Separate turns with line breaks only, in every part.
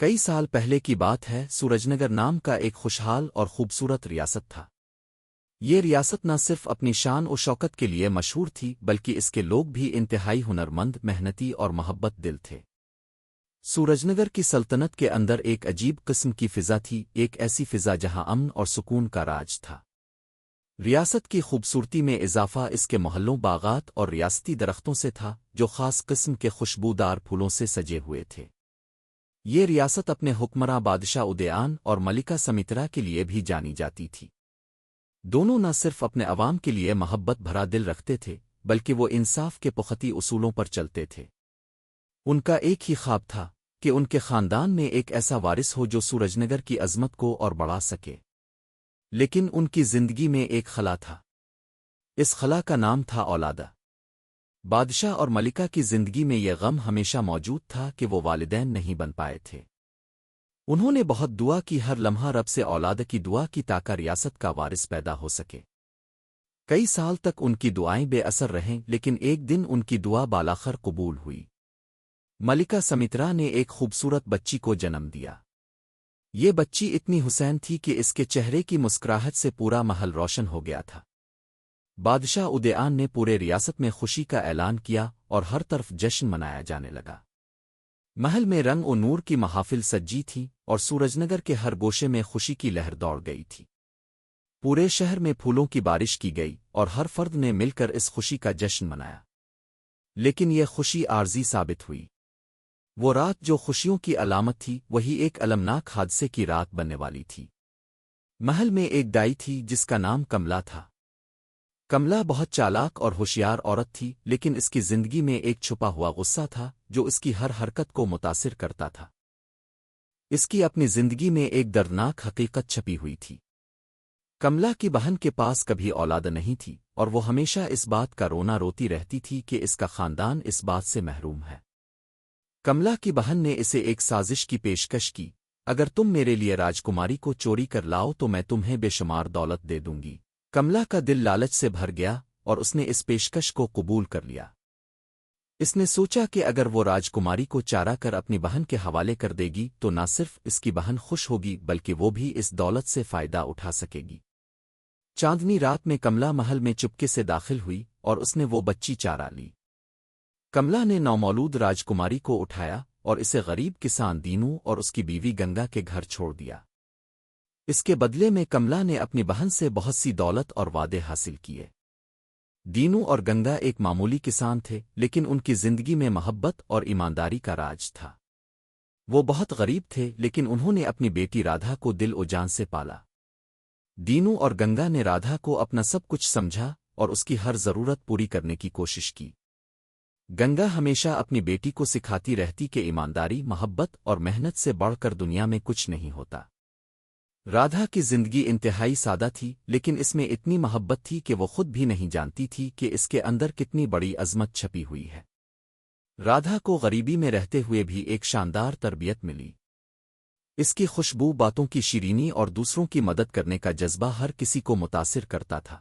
کئی سال پہلے کی بات ہے، سورجنگر نام کا ایک خوشحال اور خوبصورت ریاست تھا۔ یہ ریاست نہ صرف اپنی شان و شوکت کے لیے مشہور تھی بلکہ اس کے لوگ بھی انتہائی ہنرمند، محنتی اور محبت دل تھے۔ سورجنگر کی سلطنت کے اندر ایک عجیب قسم کی فضا تھی، ایک ایسی فضا جہاں امن اور سکون کا راج تھا۔ ریاست کی خوبصورتی میں اضافہ اس کے محلوں، باغات اور ریاستی درختوں سے تھا جو خاص قسم کے خوشبودار پھولوں سے سجے ہوئے تھے۔ یہ ریاست اپنے حکمراں بادشاہ ادیان اور ملکہ سمترا کے لیے بھی جانی جاتی تھی۔ دونوں نہ صرف اپنے عوام کے لیے محبت بھرا دل رکھتے تھے بلکہ وہ انصاف کے پختی اصولوں پر چلتے تھے۔ ان کا ایک ہی خواب تھا کہ ان کے خاندان میں ایک ایسا وارث ہو جو سورجنگر کی عظمت کو اور بڑھا سکے۔ لیکن ان کی زندگی میں ایک خلا تھا۔ اس خلا کا نام تھا اولادہ۔ بادشاہ اور ملکہ کی زندگی میں یہ غم ہمیشہ موجود تھا کہ وہ والدین نہیں بن پائے تھے۔ انہوں نے بہت دعا کی، ہر لمحہ رب سے اولاد کی دعا کی تاکہ ریاست کا وارث پیدا ہو سکے۔ کئی سال تک ان کی دعائیں بے اثر رہیں، لیکن ایک دن ان کی دعا بالاخر قبول ہوئی۔ ملکہ سمترا نے ایک خوبصورت بچی کو جنم دیا۔ یہ بچی اتنی حسین تھی کہ اس کے چہرے کی مسکراہٹ سے پورا محل روشن ہو گیا تھا۔ بادشاہ ادیان نے پورے ریاست میں خوشی کا اعلان کیا اور ہر طرف جشن منایا جانے لگا۔ محل میں رنگ و نور کی محافل سجی تھی اور سورجنگر کے ہر گوشے میں خوشی کی لہر دوڑ گئی تھی۔ پورے شہر میں پھولوں کی بارش کی گئی اور ہر فرد نے مل کر اس خوشی کا جشن منایا۔ لیکن یہ خوشی عارضی ثابت ہوئی۔ وہ رات جو خوشیوں کی علامت تھی وہی ایک المناک حادثے کی رات بننے والی تھی۔ محل میں ایک دائی تھی جس کا نام کملا تھا۔ کملا بہت چالاک اور ہوشیار عورت تھی، لیکن اس کی زندگی میں ایک چھپا ہوا غصہ تھا جو اس کی ہر حرکت کو متاثر کرتا تھا۔ اس کی اپنی زندگی میں ایک دردناک حقیقت چھپی ہوئی تھی۔ کملا کی بہن کے پاس کبھی اولاد نہیں تھی اور وہ ہمیشہ اس بات کا رونا روتی رہتی تھی کہ اس کا خاندان اس بات سے محروم ہے۔ کملا کی بہن نے اسے ایک سازش کی پیشکش کی، اگر تم میرے لیے راجکماری کو چوری کر لاؤ تو میں تمہیں بے شمار دولت دے دوں گی۔ کملا کا دل لالچ سے بھر گیا اور اس نے اس پیشکش کو قبول کر لیا۔ اس نے سوچا کہ اگر وہ راجکماری کو چارہ کر اپنی بہن کے حوالے کر دے گی تو نہ صرف اس کی بہن خوش ہوگی بلکہ وہ بھی اس دولت سے فائدہ اٹھا سکے گی۔ چاندنی رات میں کملا محل میں چپکے سے داخل ہوئی اور اس نے وہ بچی چارہ لی۔ کملا نے نومولود راجکماری کو اٹھایا اور اسے غریب کسان دینو اور اس کی بیوی گنگا کے گھر چھوڑ دیا۔ اس کے بدلے میں کملا نے اپنی بہن سے بہت سی دولت اور وعدے حاصل کیے۔ دینو اور گنگا ایک معمولی کسان تھے، لیکن ان کی زندگی میں محبت اور ایمانداری کا راج تھا۔ وہ بہت غریب تھے لیکن انہوں نے اپنی بیٹی رادھا کو دل و جان سے پالا۔ دینو اور گنگا نے رادھا کو اپنا سب کچھ سمجھا اور اس کی ہر ضرورت پوری کرنے کی کوشش کی۔ گنگا ہمیشہ اپنی بیٹی کو سکھاتی رہتی کہ ایمانداری، محبت اور محنت سے بڑھ کر دنیا میں کچھ نہیں ہوتا۔ رادھا کی زندگی انتہائی سادہ تھی، لیکن اس میں اتنی محبت تھی کہ وہ خود بھی نہیں جانتی تھی کہ اس کے اندر کتنی بڑی عظمت چھپی ہوئی ہے۔ رادھا کو غریبی میں رہتے ہوئے بھی ایک شاندار تربیت ملی۔ اس کی خوشبو، باتوں کی شیرینی اور دوسروں کی مدد کرنے کا جذبہ ہر کسی کو متاثر کرتا تھا۔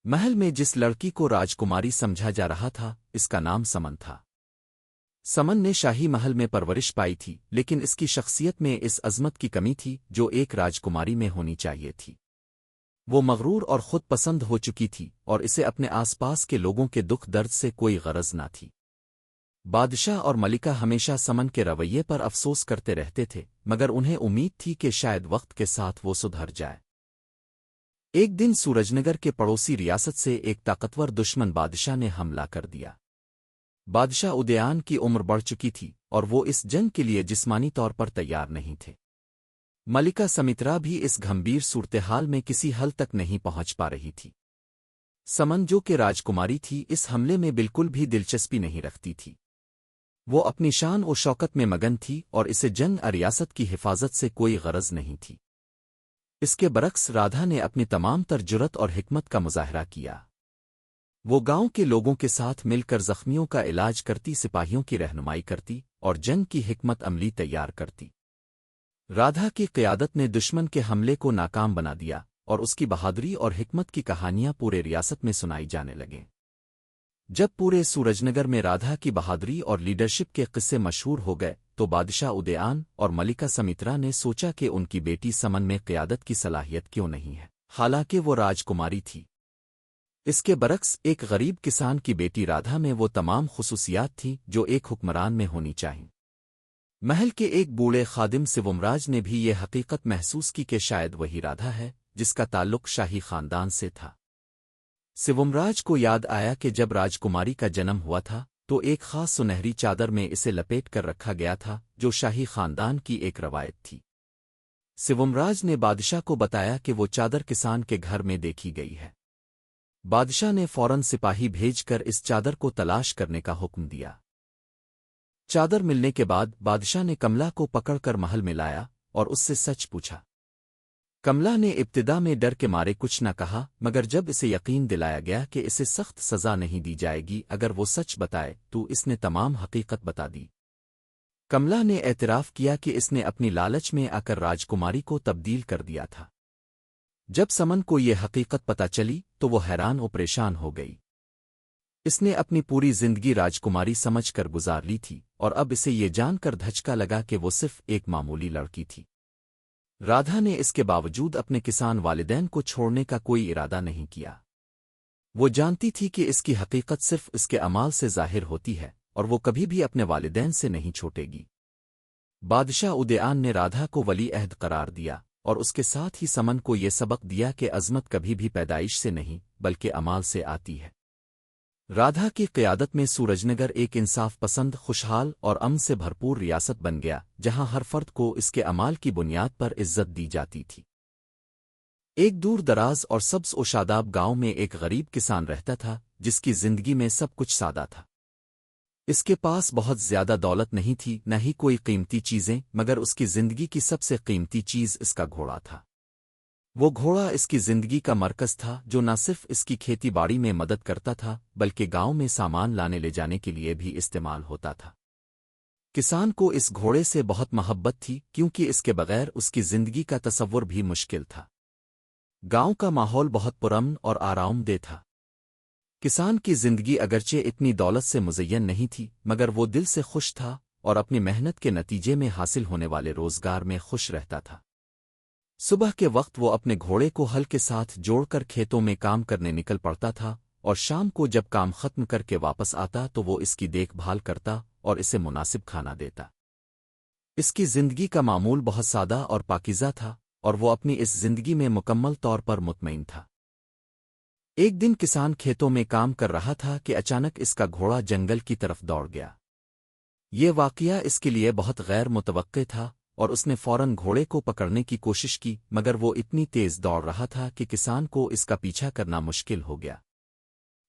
محل میں جس لڑکی کو راجکماری سمجھا جا رہا تھا، اس کا نام سمن تھا۔ سمن نے شاہی محل میں پرورش پائی تھی، لیکن اس کی شخصیت میں اس عظمت کی کمی تھی جو ایک راجکماری میں ہونی چاہیے تھی۔ وہ مغرور اور خود پسند ہو چکی تھی اور اسے اپنے آس پاس کے لوگوں کے دکھ درد سے کوئی غرض نہ تھی۔ بادشاہ اور ملکہ ہمیشہ سمن کے رویے پر افسوس کرتے رہتے تھے، مگر انہیں امید تھی کہ شاید وقت کے ساتھ وہ سدھر جائے۔ ایک دن سورجنگر کے پڑوسی ریاست سے ایک طاقتور دشمن بادشاہ نے حملہ کر دیا۔ بادشاہ ادیان کی عمر بڑھ چکی تھی اور وہ اس جنگ کے لیے جسمانی طور پر تیار نہیں تھے۔ ملکہ سمترا بھی اس گھمبیر صورتحال میں کسی حل تک نہیں پہنچ پا رہی تھی۔ سمن جو کہ راجکماری تھی، اس حملے میں بالکل بھی دلچسپی نہیں رکھتی تھی۔ وہ اپنی شان و شوکت میں مگن تھی اور اسے جنگ ریاست کی حفاظت سے کوئی غرض نہیں تھی۔ اس کے برعکس رادھا نے اپنی تمام تر جرات اور حکمت کا مظاہرہ کیا۔ وہ گاؤں کے لوگوں کے ساتھ مل کر زخمیوں کا علاج کرتی، سپاہیوں کی رہنمائی کرتی اور جنگ کی حکمت عملی تیار کرتی۔ رادھا کی قیادت نے دشمن کے حملے کو ناکام بنا دیا اور اس کی بہادری اور حکمت کی کہانیاں پورے ریاست میں سنائی جانے لگیں۔ جب پورے سورجنگر میں رادھا کی بہادری اور لیڈرشپ کے قصے مشہور ہو گئے تو بادشاہ ادیان اور ملکہ سمترا نے سوچا کہ ان کی بیٹی سمن میں قیادت کی صلاحیت کیوں نہیں ہے، حالانکہ وہ راجکماری تھی۔ اس کے برعکس ایک غریب کسان کی بیٹی رادھا میں وہ تمام خصوصیات تھیں جو ایک حکمران میں ہونی چاہئیں۔ محل کے ایک بوڑھے خادم سیومراج نے بھی یہ حقیقت محسوس کی کہ شاید وہی رادھا ہے جس کا تعلق شاہی خاندان سے تھا۔ سیومراج کو یاد آیا کہ جب راجکماری کا جنم ہوا تھا تو ایک خاص سنہری چادر میں اسے لپیٹ کر رکھا گیا تھا جو شاہی خاندان کی ایک روایت تھی۔ سیومراج نے بادشاہ کو بتایا کہ وہ چادر کسان کے گھر میں دیکھی گئی ہے۔ بادشاہ نے فوراً سپاہی بھیج کر اس چادر کو تلاش کرنے کا حکم دیا۔ چادر ملنے کے بعد بادشاہ نے کملا کو پکڑ کر محل میں لایا اور اس سے سچ پوچھا۔ کملا نے ابتدا میں ڈر کے مارے کچھ نہ کہا، مگر جب اسے یقین دلایا گیا کہ اسے سخت سزا نہیں دی جائے گی اگر وہ سچ بتائے تو اس نے تمام حقیقت بتا دی۔ کملا نے اعتراف کیا کہ اس نے اپنی لالچ میں آ کر راجکماری کو تبدیل کر دیا تھا۔ جب سمن کو یہ حقیقت پتہ چلی تو وہ حیران و پریشان ہو گئی۔ اس نے اپنی پوری زندگی راجکماری سمجھ کر گزار لی تھی اور اب اسے یہ جان کر دھچکا لگا کہ وہ صرف ایک معمولی لڑکی تھی۔ رادھا نے اس کے باوجود اپنے کسان والدین کو چھوڑنے کا کوئی ارادہ نہیں کیا۔ وہ جانتی تھی کہ اس کی حقیقت صرف اس کے اعمال سے ظاہر ہوتی ہے اور وہ کبھی بھی اپنے والدین سے نہیں چھوٹے گی۔ بادشاہ ادیان نے رادھا کو ولی عہد قرار دیا اور اس کے ساتھ ہی سمن کو یہ سبق دیا کہ عظمت کبھی بھی پیدائش سے نہیں بلکہ اعمال سے آتی ہے۔ رادھا کی قیادت میں سورجنگر ایک انصاف پسند، خوشحال اور امن سے بھرپور ریاست بن گیا جہاں ہر فرد کو اس کے اعمال کی بنیاد پر عزت دی جاتی تھی۔ ایک دور دراز اور سبز و شاداب گاؤں میں ایک غریب کسان رہتا تھا جس کی زندگی میں سب کچھ سادہ تھا۔ اس کے پاس بہت زیادہ دولت نہیں تھی، نہ ہی کوئی قیمتی چیزیں، مگر اس کی زندگی کی سب سے قیمتی چیز اس کا گھوڑا تھا۔ وہ گھوڑا اس کی زندگی کا مرکز تھا جو نہ صرف اس کی کھیتی باڑی میں مدد کرتا تھا بلکہ گاؤں میں سامان لانے لے جانے کے لیے بھی استعمال ہوتا تھا۔ کسان کو اس گھوڑے سے بہت محبت تھی کیونکہ اس کے بغیر اس کی زندگی کا تصور بھی مشکل تھا۔ گاؤں کا ماحول بہت پرامن اور آرام دہ تھا۔ کسان کی زندگی اگرچہ اتنی دولت سے مزین نہیں تھی مگر وہ دل سے خوش تھا اور اپنی محنت کے نتیجے میں حاصل ہونے والے روزگار میں خوش رہتا تھا۔ صبح کے وقت وہ اپنے گھوڑے کو ہل کے ساتھ جوڑ کر کھیتوں میں کام کرنے نکل پڑتا تھا اور شام کو جب کام ختم کر کے واپس آتا تو وہ اس کی دیکھ بھال کرتا اور اسے مناسب کھانا دیتا۔ اس کی زندگی کا معمول بہت سادہ اور پاکیزہ تھا اور وہ اپنی اس زندگی میں مکمل طور پر مطمئن تھا۔ ایک دن کسان کھیتوں میں کام کر رہا تھا کہ اچانک اس کا گھوڑا جنگل کی طرف دوڑ گیا۔ یہ واقعہ اس کے لیے بہت غیر متوقع تھا اور اس نے فوراً گھوڑے کو پکڑنے کی کوشش کی مگر وہ اتنی تیز دوڑ رہا تھا کہ کسان کو اس کا پیچھا کرنا مشکل ہو گیا۔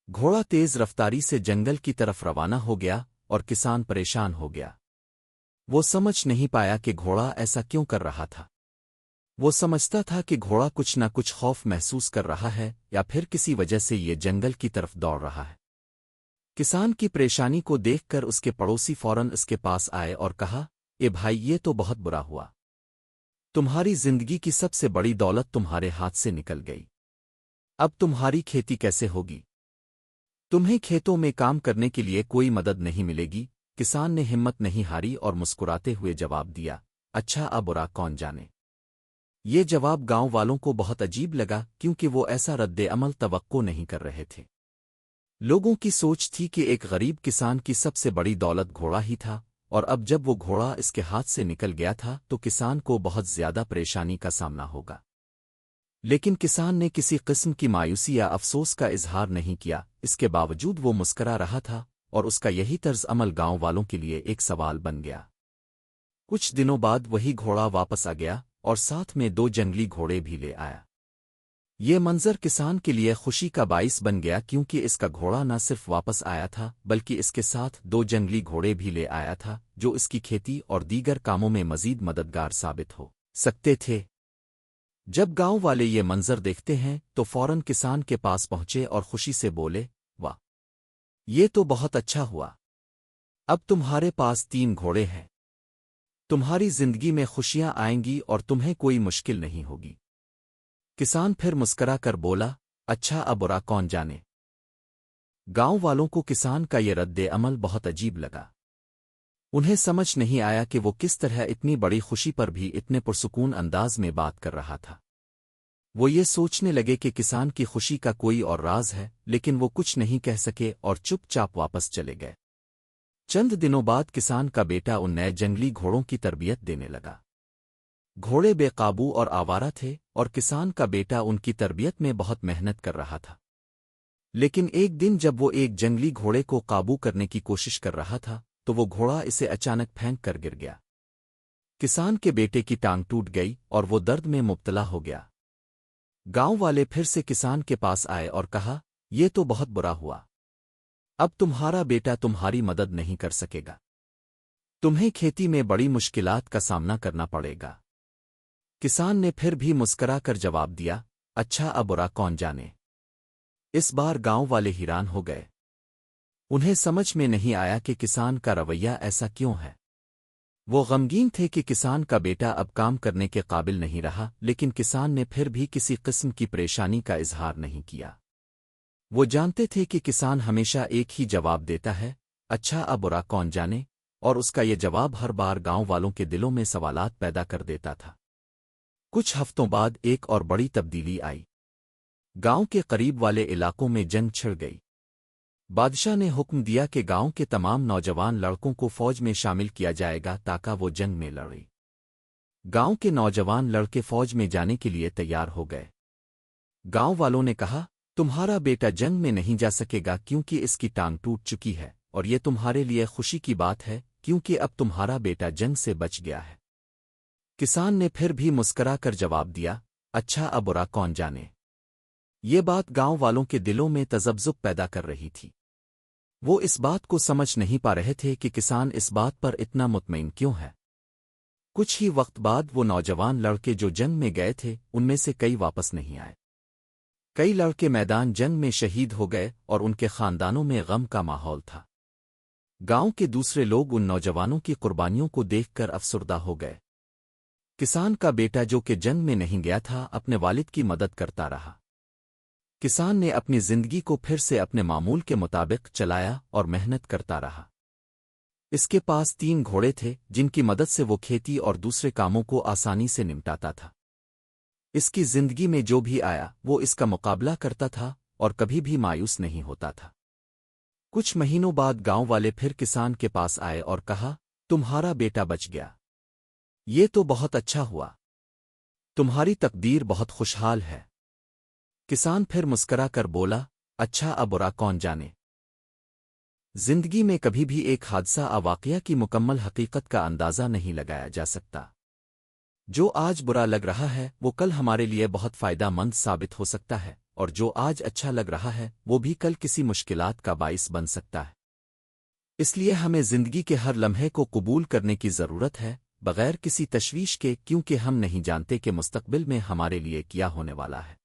گھوڑا تیز رفتاری سے جنگل کی طرف روانہ ہو گیا اور کسان پریشان ہو گیا۔ وہ سمجھ نہیں پایا کہ گھوڑا ایسا کیوں کر رہا تھا۔ وہ سمجھتا تھا کہ گھوڑا کچھ نہ کچھ خوف محسوس کر رہا ہے یا پھر کسی وجہ سے یہ جنگل کی طرف دوڑ رہا ہے۔ کسان کی پریشانی کو دیکھ کر اس کے پڑوسی فوراً اس کے پاس آئے اور کہا، اے بھائی، یہ تو بہت برا ہوا۔ تمہاری زندگی کی سب سے بڑی دولت تمہارے ہاتھ سے نکل گئی۔ اب تمہاری کھیتی کیسے ہوگی؟ تمہیں کھیتوں میں کام کرنے کے لیے کوئی مدد نہیں ملے گی۔ کسان نے ہمت نہیں ہاری اور مسکراتے ہوئے جواب دیا، اچھا اب برا کون جانے۔ یہ جواب گاؤں والوں کو بہت عجیب لگا کیونکہ وہ ایسا رد عمل توقع نہیں کر رہے تھے۔ لوگوں کی سوچ تھی کہ ایک غریب کسان کی سب سے بڑی دولت گھوڑا ہی تھا اور اب جب وہ گھوڑا اس کے ہاتھ سے نکل گیا تھا تو کسان کو بہت زیادہ پریشانی کا سامنا ہوگا۔ لیکن کسان نے کسی قسم کی مایوسی یا افسوس کا اظہار نہیں کیا، اس کے باوجود وہ مسکرا رہا تھا اور اس کا یہی طرز عمل گاؤں والوں کے لیے ایک سوال بن گیا۔ کچھ دنوں بعد وہی گھوڑا واپس آ گیا اور ساتھ میں 2 جنگلی گھوڑے بھی لے آیا۔ یہ منظر کسان کے لیے خوشی کا باعث بن گیا کیونکہ اس کا گھوڑا نہ صرف واپس آیا تھا بلکہ اس کے ساتھ 2 جنگلی گھوڑے بھی لے آیا تھا جو اس کی کھیتی اور دیگر کاموں میں مزید مددگار ثابت ہو سکتے تھے۔ جب گاؤں والے یہ منظر دیکھتے ہیں تو فوراً کسان کے پاس پہنچے اور خوشی سے بولے، واہ، یہ تو بہت اچھا ہوا۔ اب تمہارے پاس 3 گھوڑے ہیں۔ تمہاری زندگی میں خوشیاں آئیں گی اور تمہیں کوئی مشکل نہیں ہوگی۔ کسان پھر مسکرا کر بولا، اچھا اب برا کون جانے۔ گاؤں والوں کو کسان کا یہ رد عمل بہت عجیب لگا۔ انہیں سمجھ نہیں آیا کہ وہ کس طرح اتنی بڑی خوشی پر بھی اتنے پرسکون انداز میں بات کر رہا تھا۔ وہ یہ سوچنے لگے کہ کسان کی خوشی کا کوئی اور راز ہے، لیکن وہ کچھ نہیں کہہ سکے اور چپ چاپ واپس چلے گئے۔ چند دنوں بعد کسان کا بیٹا ان نئے جنگلی گھوڑوں کی تربیت دینے لگا۔ گھوڑے بے قابو اور آوارہ تھے، اور کسان کا بیٹا ان کی تربیت میں بہت محنت کر رہا تھا۔ لیکن ایک دن جب وہ ایک جنگلی گھوڑے کو قابو کرنے کی کوشش کر رہا تھا تو وہ گھوڑا اسے اچانک پھینک کر گر گیا۔ کسان کے بیٹے کی ٹانگ ٹوٹ گئی اور وہ درد میں مبتلا ہو گیا۔ گاؤں والے پھر سے کسان کے پاس آئے اور کہا، یہ تو بہت برا ہوا، اب تمہارا بیٹا تمہاری مدد نہیں کر سکے گا، تمہیں کھیتی میں بڑی مشکلات کا سامنا کرنا پڑے گا۔ کسان نے پھر بھی مسکرا کر جواب دیا، اچھا اب برا کون جانے۔ اس بار گاؤں والے حیران ہو گئے۔ انہیں سمجھ میں نہیں آیا کہ کسان کا رویہ ایسا کیوں ہے۔ وہ غمگین تھے کہ کسان کا بیٹا اب کام کرنے کے قابل نہیں رہا، لیکن کسان نے پھر بھی کسی قسم کی پریشانی کا اظہار نہیں کیا۔ وہ جانتے تھے کہ کسان ہمیشہ ایک ہی جواب دیتا ہے، اچھا اب برا کون جانے، اور اس کا یہ جواب ہر بار گاؤں والوں کے دلوں میں سوالات پیدا کر دیتا تھا۔ کچھ ہفتوں بعد ایک اور بڑی تبدیلی آئی۔ گاؤں کے قریب والے علاقوں میں جنگ چھڑ گئی۔ بادشاہ نے حکم دیا کہ گاؤں کے تمام نوجوان لڑکوں کو فوج میں شامل کیا جائے گا تاکہ وہ جنگ میں لڑیں۔ گاؤں کے نوجوان لڑکے فوج میں جانے کے لیے تیار ہو گئے۔ گاؤں والوں نے کہا، تمہارا بیٹا جنگ میں نہیں جا سکے گا کیونکہ اس کی ٹانگ ٹوٹ چکی ہے، اور یہ تمہارے لیے خوشی کی بات ہے کیونکہ اب تمہارا بیٹا جنگ سے بچ گیا ہے۔ کسان نے پھر بھی مسکرا کر جواب دیا، اچھا اب برا کون جانے۔ یہ بات گاؤں والوں کے دلوں میں تذبذب پیدا کر رہی تھی۔ وہ اس بات کو سمجھ نہیں پا رہے تھے کہ کسان اس بات پر اتنا مطمئن کیوں ہے۔ کچھ ہی وقت بعد وہ نوجوان لڑکے جو جنگ میں گئے تھے ان میں سے کئی واپس نہیں آئے۔ کئی لڑکے میدان جنگ میں شہید ہو گئے اور ان کے خاندانوں میں غم کا ماحول تھا۔ گاؤں کے دوسرے لوگ ان نوجوانوں کی قربانیوں کو دیکھ کر افسردہ ہو گئے۔ کسان کا بیٹا جو کہ جنگ میں نہیں گیا تھا اپنے والد کی مدد کرتا رہا۔ کسان نے اپنی زندگی کو پھر سے اپنے معمول کے مطابق چلایا اور محنت کرتا رہا۔ اس کے پاس 3 گھوڑے تھے جن کی مدد سے وہ کھیتی اور دوسرے کاموں کو آسانی سے نمٹاتا تھا۔ اس کی زندگی میں جو بھی آیا وہ اس کا مقابلہ کرتا تھا اور کبھی بھی مایوس نہیں ہوتا تھا۔ کچھ مہینوں بعد گاؤں والے پھر کسان کے پاس آئے اور کہا، تمہارا بیٹا بچ گیا، یہ تو بہت اچھا ہوا، تمہاری تقدیر بہت خوشحال ہے۔ کسان پھر مسکرا کر بولا، اچھا اب برا کون جانے۔ زندگی میں کبھی بھی ایک حادثہ واقعہ کی مکمل حقیقت کا اندازہ نہیں لگایا جا سکتا۔ جو آج برا لگ رہا ہے وہ کل ہمارے لیے بہت فائدہ مند ثابت ہو سکتا ہے، اور جو آج اچھا لگ رہا ہے وہ بھی کل کسی مشکلات کا باعث بن سکتا ہے۔ اس لیے ہمیں زندگی کے ہر لمحے کو قبول کرنے کی ضرورت ہے، بغیر کسی تشویش کے، کیونکہ ہم نہیں جانتے کہ مستقبل میں ہمارے لیے کیا ہونے والا ہے۔